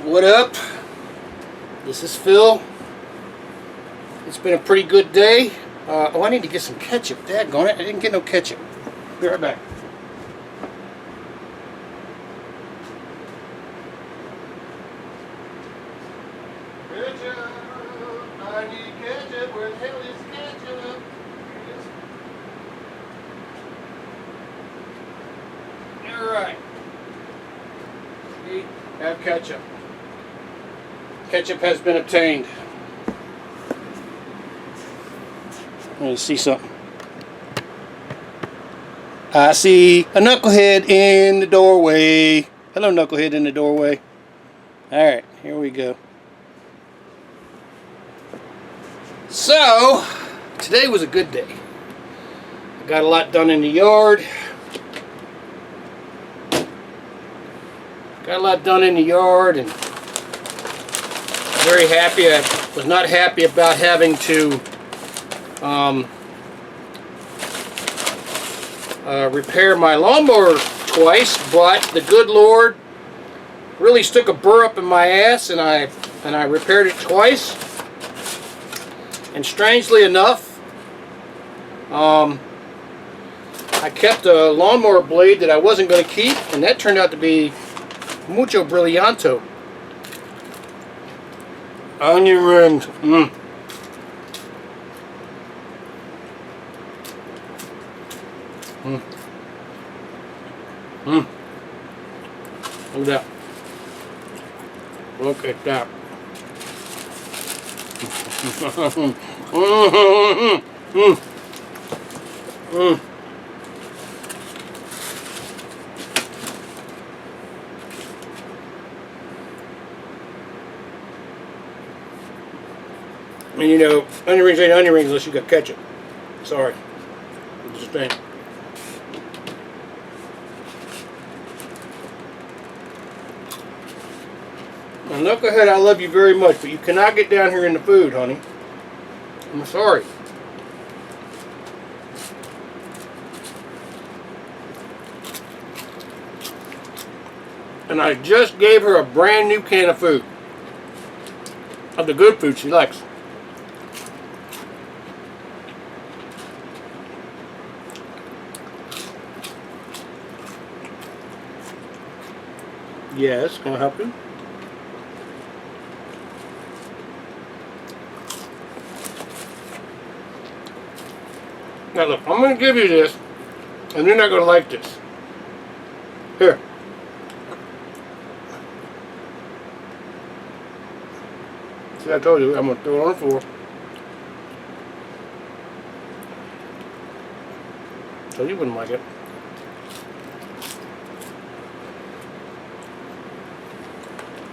What up? This is Phil. It's been a pretty good day. Oh, I need to get some ketchup. Daggone it, I didn't get no ketchup. Be right back. Ketchup! I need ketchup. Where the hell is ketchup? Here it is. Alright. We have ketchup. Ketchup has been obtained. Let me see something. I see a knucklehead in the doorway. Hello, knucklehead in the doorway. Alright, here we go. So, today was a good day. I got a lot done in the yard. Got a lot done in the yard and very happy. I was not happy about having to repair my lawnmower twice, but the good Lord really stuck a burr up in my ass, and I repaired it twice. And strangely enough, I kept a lawnmower blade that I wasn't going to keep, and that turned out to be mucho brillianto. Onion rings. Mmm. Mmm. Mmm. Look at that. Look at that. Mm. Mm. Mm. And you know, onion rings ain't onion rings unless you got ketchup. Sorry. I'm just saying. Now, knucklehead, I love you very much, but you cannot get down here in the food, honey. I'm sorry. And I just gave her a brand new can of food. Of the good food she likes. Yes, can I help you? Now look, I'm going to give you this, and you're not going to like this. Here. See, I told you, I'm going to throw it on the floor. So you wouldn't like it.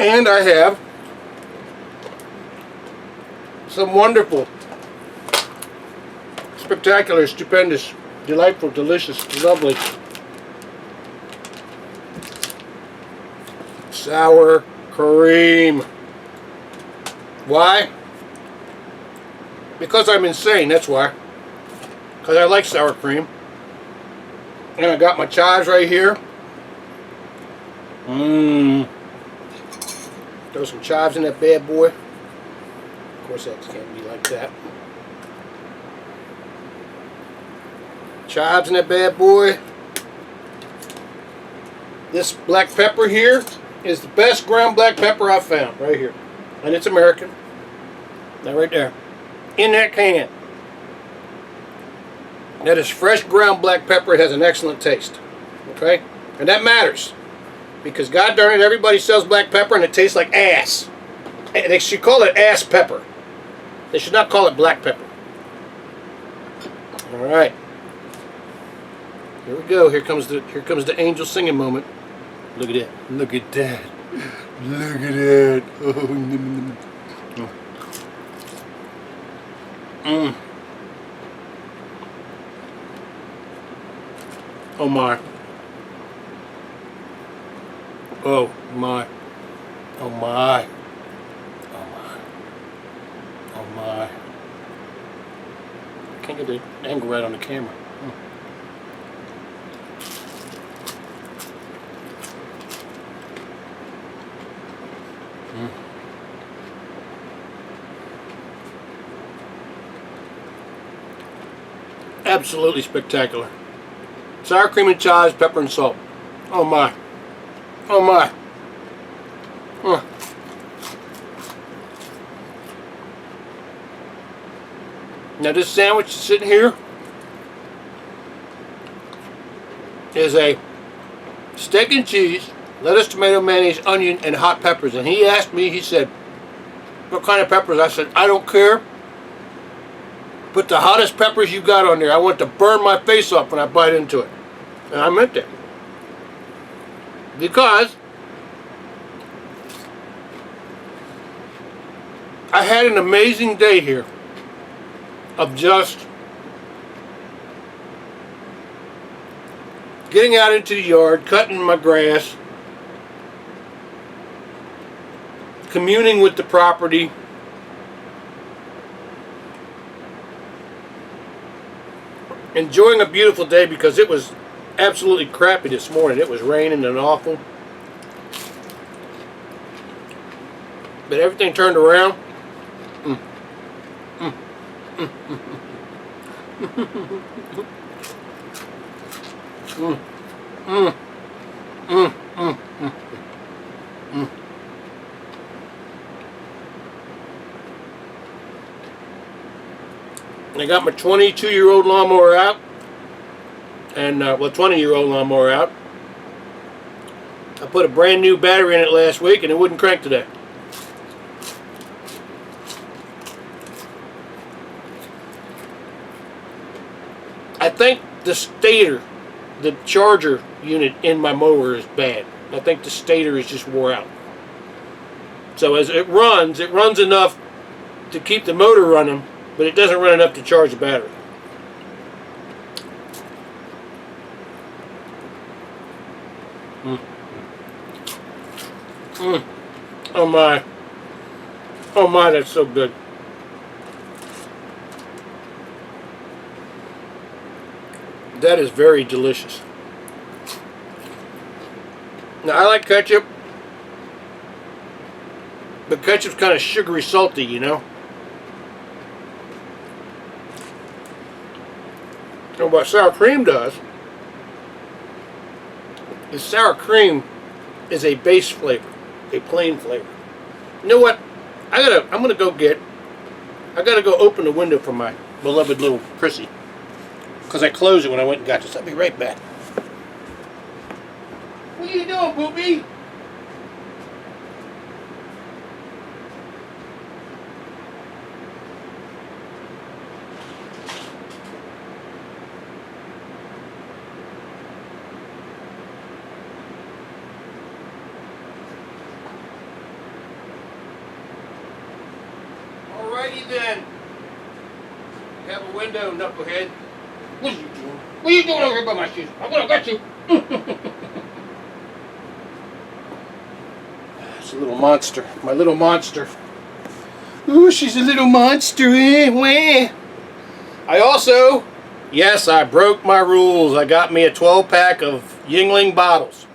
And I have some wonderful, spectacular, stupendous, delightful, delicious, lovely sour cream. Why? Because I'm insane, that's why. Because I like sour cream. And I got my chives right here. Mmm. Throw some chives in that bad boy. Of course that can't be like that. Chives in that bad boy. This black pepper here is the best ground black pepper I've found. Right here. And it's American. That right there. In that can. That is fresh ground black pepper. It has an excellent taste. Okay? And that matters. Because god darn it, everybody sells black pepper and it tastes like ass. They should call it ass pepper. They should not call it black pepper. Alright. Here we go. Here comes the angel singing moment. Look at that. Look at that. Look at that. Oh. Mm. Oh my. Oh my. Oh my. Oh my. Oh my. I can't get the angle right on the camera. Absolutely spectacular. Sour cream and chives, pepper and salt. Oh my. Oh my. Now this sandwich that's sitting here is a steak and cheese, lettuce, tomato, mayonnaise, onion, and hot peppers. And he asked me, he said, what kind of peppers? I said, I don't care. Put the hottest peppers you got on there. I want to burn my face off when I bite into it. And I meant that. Because I had an amazing day here of just getting out into the yard, cutting my grass, communing with the property, enjoying a beautiful day because it was absolutely crappy this morning. It was raining and awful. But everything turned around. I got my 22-year-old lawnmower out, and well, 20-year-old lawnmower out. I put a brand new battery in it last week, and it wouldn't crank today. I think the stator, the charger unit in my mower is bad. I think the stator is just wore out. So as it runs enough to keep the motor running, but it doesn't run enough to charge the battery. Oh my. Oh my, that's so good. That is very delicious. Now I like ketchup, but ketchup's kind of sugary salty, you know. And what sour cream does is sour cream is a base flavor, a plain flavor. You know what? I gotta go open the window for my beloved little Chrissy, because I closed it when I went and got this. I'll be right back. What are you doing, Poopy? Alrighty then. You have a window, knucklehead. What are you doing? What are you doing over here by my shoes? I'm gonna get you. It's a little monster. My little monster. Ooh, she's a little monster. Wah. I also, yes, I broke my rules. I got me a 12-pack of Yuengling bottles.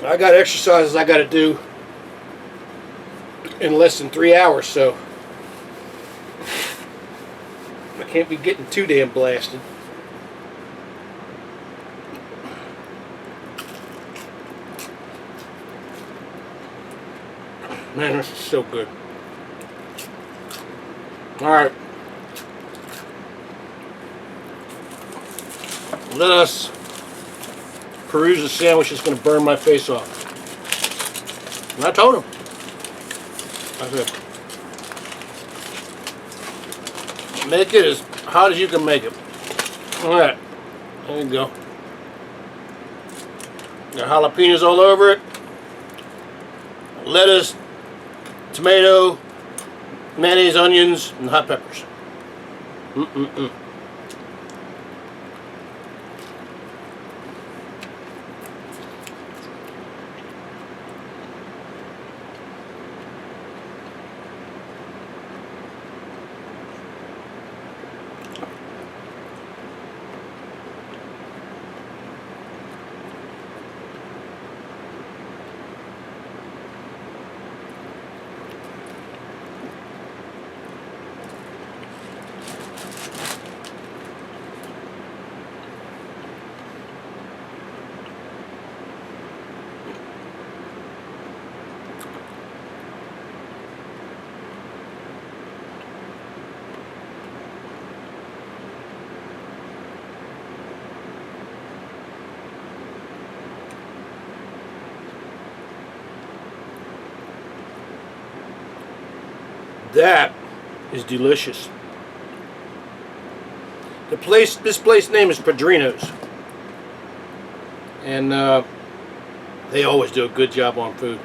I got exercises I got to do in less than 3 hours, so I can't be getting too damn blasted. Man, this is so good. Alright. Let us peruse the sandwich that's going to burn my face off. And I told him. I said, make it as hot as you can make it. Alright. There you go. Got jalapenos all over it. Lettuce, tomato, mayonnaise, onions, and hot peppers. That is delicious. This place name is Padrino's, and they always do a good job on food.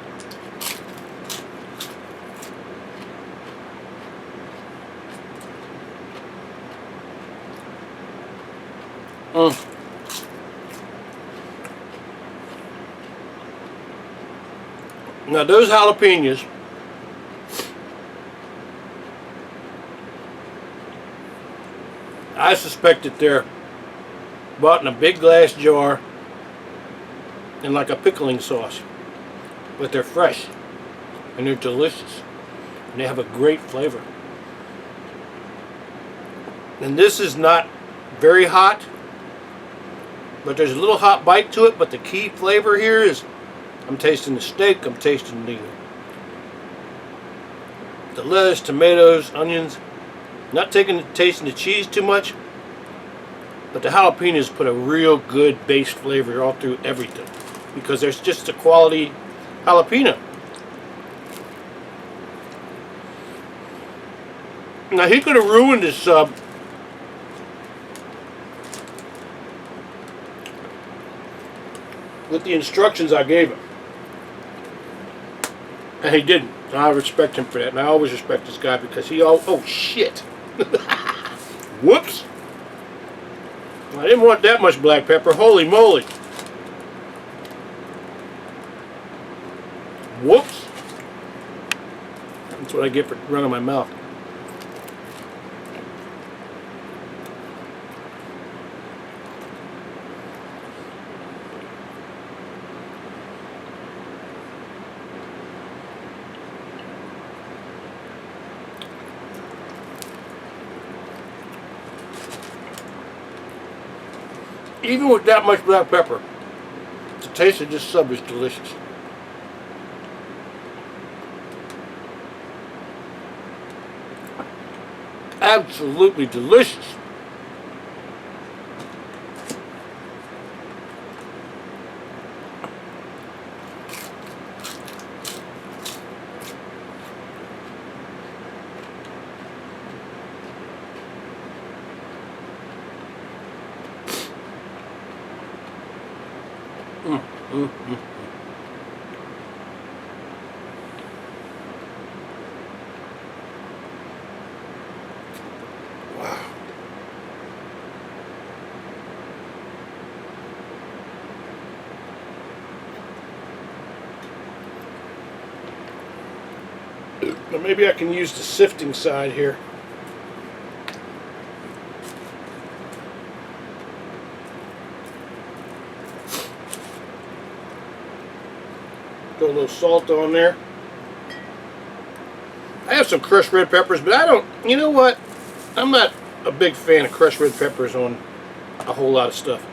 Now those jalapenos, I suspect that they're bought in a big glass jar in like a pickling sauce, but they're fresh and they're delicious and they have a great flavor. And this is not very hot, but there's a little hot bite to it, but the key flavor here is I'm tasting the steak, I'm tasting the lettuce, tomatoes, onions. Not tasting the cheese too much, but the jalapenos put a real good base flavor all through everything because there's just a quality jalapeno. Now he could have ruined his sub with the instructions I gave him. And he didn't. I respect him for that. And I always respect this guy because oh shit. Whoops. I didn't want that much black pepper. Holy moly. Whoops. That's what I get for running my mouth. Even with that much black pepper, the taste of this sub is delicious. Absolutely delicious. Wow. Now maybe I can use the sifting side here. Throw a little salt on there. I have some crushed red peppers, but I don't, you know what? I'm not a big fan of crushed red peppers on a whole lot of stuff.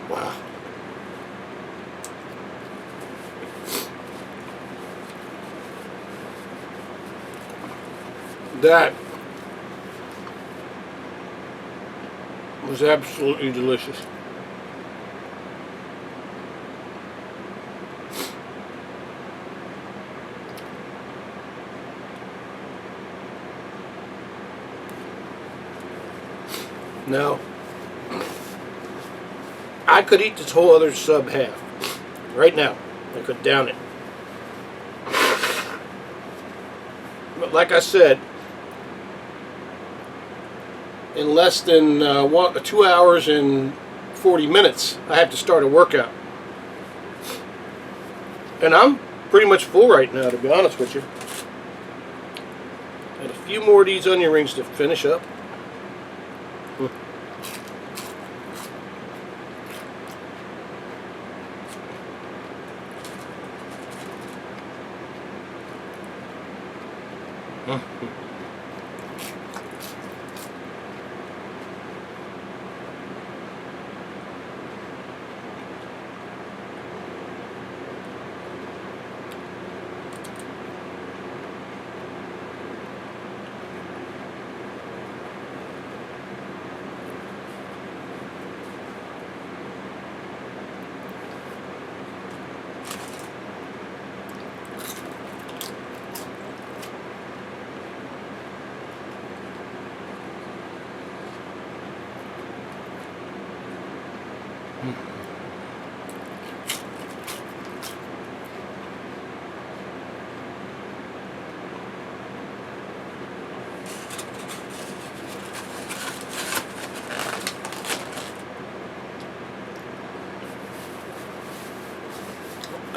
Wow. That was absolutely delicious. Now, I could eat this whole other sub half. Right now. I could down it. But like I said, in less than 2 hours and 40 minutes, I have to start a workout. And I'm pretty much full right now, to be honest with you. Got a few more of these onion rings to finish up.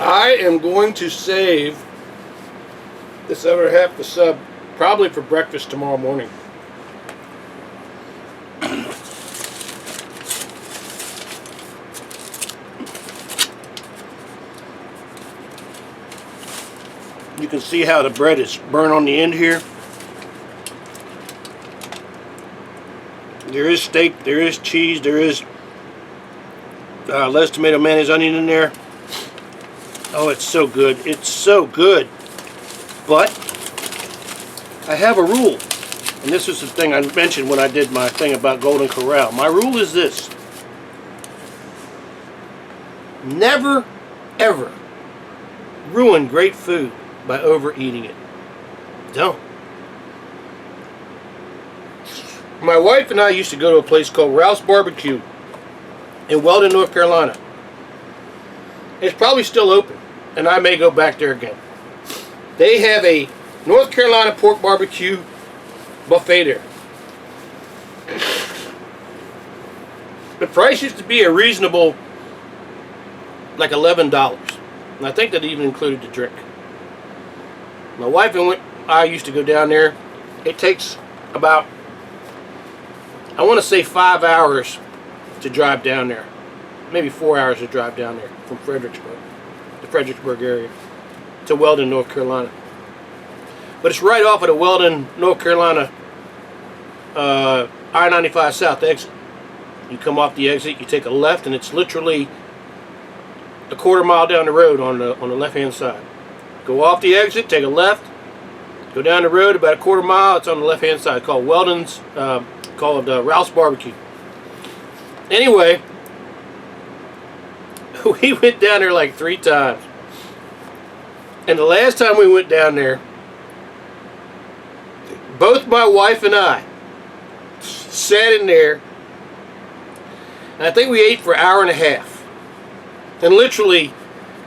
I am going to save this other half the sub probably for breakfast tomorrow morning. You can see how the bread is burnt on the end here. There is steak, there is cheese, there is lettuce, tomato, mayonnaise, onion in there. Oh, it's so good. It's so good. But I have a rule. And this is the thing I mentioned when I did my thing about Golden Corral. My rule is this. Never, ever ruin great food by overeating it. Don't. My wife and I used to go to a place called Ralph's Barbecue in Weldon, North Carolina. It's probably still open, and I may go back there again. They have a North Carolina pork barbecue buffet there. The price used to be a reasonable, like $11. And I think that even included the drink. My wife and I used to go down there. It takes about, I want to say 5 hours to drive down there. Maybe 4 hours to drive down there from Fredericksburg, the Fredericksburg area, to Weldon, North Carolina. But it's right off of the Weldon, North Carolina I-95 South exit. You come off the exit, you take a left, and it's literally a quarter mile down the road on the left-hand side. Go off the exit, take a left, go down the road about a quarter mile. It's on the left-hand side, called Weldon's, called Ralph's Barbecue. Anyway, we went down there like 3 times. And the last time we went down there, both my wife and I sat in there, and I think we ate for an hour and a half. And literally,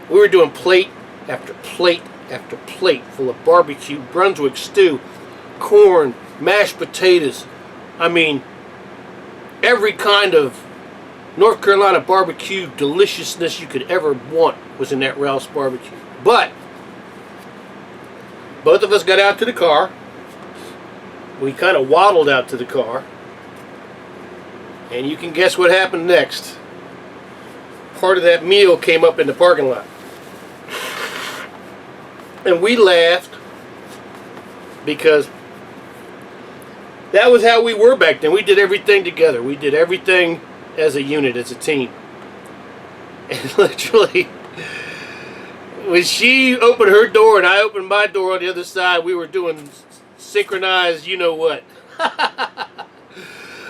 we were doing plate after plate after plate full of barbecue, Brunswick stew, corn, mashed potatoes. I mean, every kind of North Carolina barbecue deliciousness you could ever want was in that Ralph's Barbecue. But both of us got out to the car. We kind of waddled out to the car. And you can guess what happened next. Part of that meal came up in the parking lot. And we laughed because that was how we were back then. We did everything together. We did everything as a unit, as a team. And literally, when she opened her door and I opened my door on the other side, we were doing synchronized you-know-what.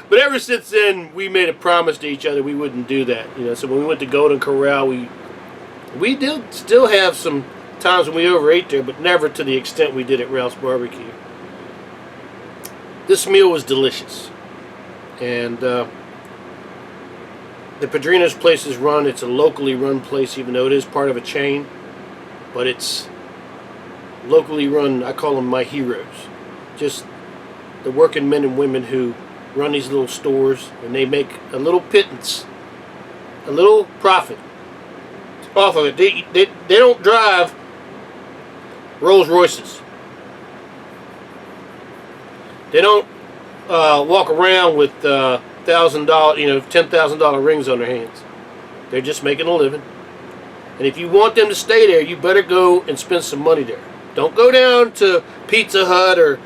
But ever since then, we made a promise to each other we wouldn't do that. You know, so when we went to Golden Corral, we did still have some times when we overate there, but never to the extent we did at Ralph's Barbecue. This meal was delicious. And the Padrino's place is it's a locally run place, even though it is part of a chain. But it's locally run, I call them my heroes. Just the working men and women who run these little stores, and they make a little pittance, a little profit off of it. They don't drive Rolls Royces. They don't walk around with $1,000, $10,000 rings on their hands. They're just making a living. And if you want them to stay there, you better go and spend some money there. Don't go down to Pizza Hut or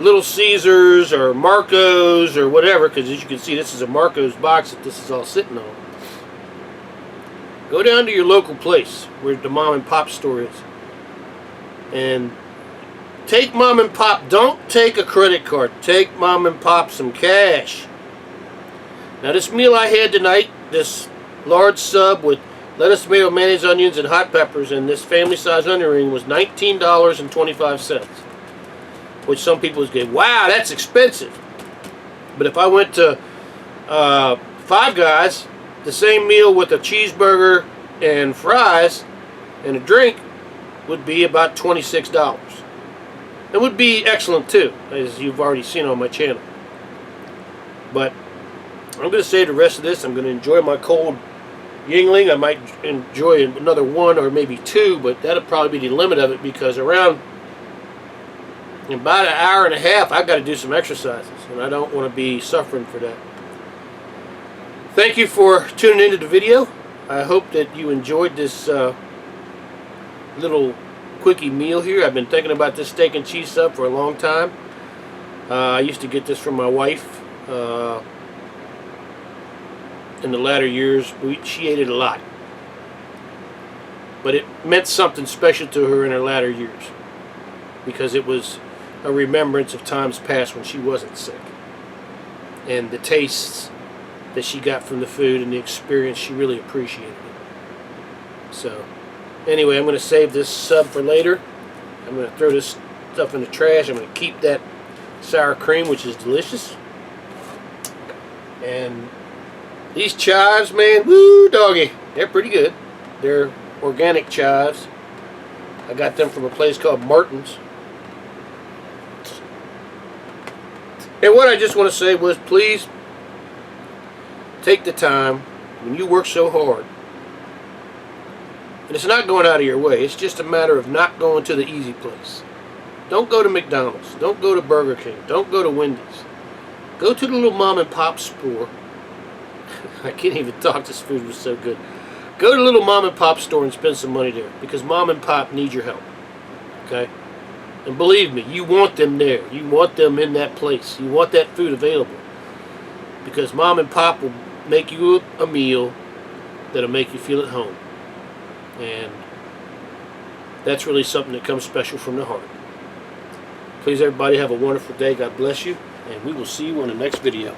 Little Caesars or Marco's or whatever, because as you can see, this is a Marco's box that this is all sitting on. Go down to your local place where the mom and pop store is, and take mom and pop. Don't take a credit card. Take mom and pop some cash. Now, this meal I had tonight, this large sub with lettuce, tomato, mayonnaise, onions, and hot peppers, and this family-size onion ring was $19.25. Which some people would say, wow, that's expensive. But if I went to Five Guys, the same meal with a cheeseburger and fries and a drink would be about $26. It would be excellent too, as you've already seen on my channel. But I'm going to save the rest of this. I'm going to enjoy my cold Yuengling. I might enjoy another one or maybe two, but that'll probably be the limit of it, because in about an hour and a half I've got to do some exercises, and I don't want to be suffering for that. Thank you for tuning into the video. I hope that you enjoyed this little quickie meal here. I've been thinking about this steak and cheese sub for a long time. I used to get this from my wife in the latter years. She ate it a lot, but it meant something special to her in her latter years, because it was a remembrance of times past when she wasn't sick, and the tastes that she got from the food and the experience, she really appreciated it. So anyway, I'm going to save this sub for later. I'm going to throw this stuff in the trash. I'm going to keep that sour cream, which is delicious. And these chives, man, woo doggy, they're pretty good. They're organic chives. I got them from a place called Martin's. And what I just want to say was, please take the time when you work so hard. And it's not going out of your way. It's just a matter of not going to the easy place. Don't go to McDonald's. Don't go to Burger King. Don't go to Wendy's. Go to the little mom and pop store. I can't even talk. This food was so good. Go to the little mom and pop store and spend some money there, because mom and pop need your help. Okay? And believe me, you want them there. You want them in that place. You want that food available, because mom and pop will make you a meal that'll make you feel at home. And that's really something that comes special from the heart. Please, everybody, have a wonderful day. God bless you, and we will see you on the next video.